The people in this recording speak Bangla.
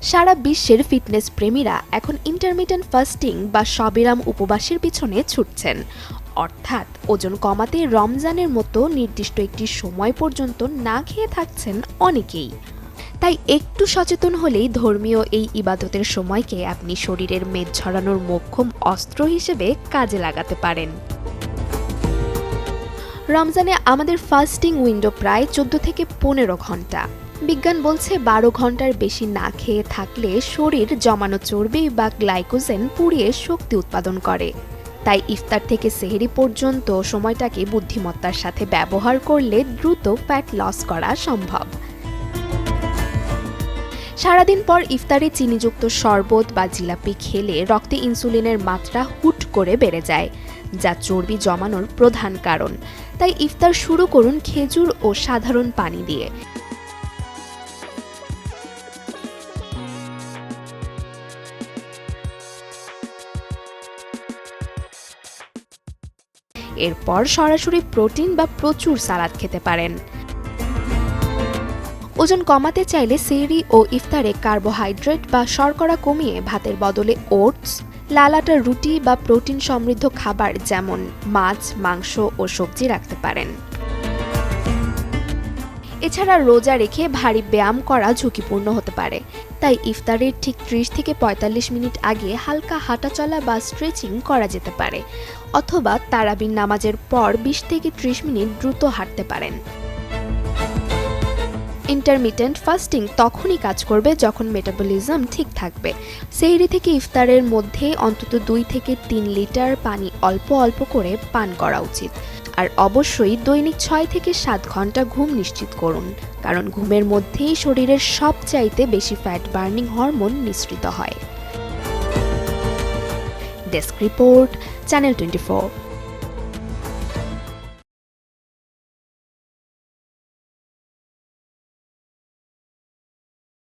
সারা বিশ্বের ফিটনেস প্রেমীরা এখন ইন্টারমিটেন্ট ফাস্টিং বা সবিরাম উপবাসের পিছনে ছুটছেন, অর্থাৎ ওজন কমাতে রমজানের মতো নির্দিষ্ট একটি সময় পর্যন্ত না খেয়ে থাকছেন অনেকেই। তাই একটু সচেতন হলেই ধর্মীয় এই ইবাদতের সময়কে আপনি শরীরের মেদ ঝরানোর মোক্ষম অস্ত্র হিসেবে কাজে লাগাতে পারেন। রমজানে আমাদের ফাস্টিং উইন্ডো প্রায় 14 থেকে 15 ঘন্টা। বিজ্ঞান বলছে 12 ঘন্টার বেশি না খেয়ে থাকলে শরীর জমানো চর্বি বা গ্লাইকোজেন পুড়িয়ে শক্তি উৎপাদন করে। তাই ইফতার থেকে সেহরি পর্যন্ত সময়টাকে বুদ্ধিমত্তার সাথে ব্যবহার করলে দ্রুত ফ্যাট লস করা সম্ভব। সারাদিন পর ইফতারে চিনিযুক্ত শরবত বা জিলাপি খেলে রক্তে ইনসুলিনের মাত্রা হুট করে বেড়ে যায়, যা চর্বি জমানোর প্রধান কারণ। তাই ইফতার শুরু করুন খেজুর ও সাধারণ পানি দিয়ে। এরপর সরাসরি প্রোটিন বা প্রচুর সালাদ খেতে পারেন। ওজন কমাতে চাইলে সেহরি ও ইফতারে কার্বোহাইড্রেট বা শর্করা কমিয়ে ভাতের বদলে ওটস, লাল আটার রুটি বা প্রোটিন সমৃদ্ধ খাবার যেমন মাছ, মাংস ও সবজি রাখতে পারেন। এছাড়া রোজা রেখে ভারী ব্যায়াম করা ঝুঁকিপূর্ণ হতে পারে, তাই ইফতারের ঠিক 30 থেকে 45 মিনিট আগে হালকা হাঁটাচলা বা স্ট্রেচিং করা যেতে পারে, অথবা তারাবির নামাজের পর 20 থেকে 30 মিনিট দ্রুত হাঁটতে পারেন। ইন্টারমিটেন্ট ফাস্টিং তখনই কাজ করবে যখন মেটাবলিজম ঠিক থাকবে। সেহরি থেকে ইফতারের মধ্যে অন্তত 2 থেকে 3 লিটার পানি অল্প অল্প করে পান করা উচিত। আর অবশ্যই দৈনিক 6 থেকে 7 ঘন্টা ঘুম নিশ্চিত করুন, কারণ ঘুমের মধ্যেই শরীরের সবচাইতে বেশি ফ্যাট বার্নিং হরমোন নিঃসৃত হয়। Desk report, channel 24।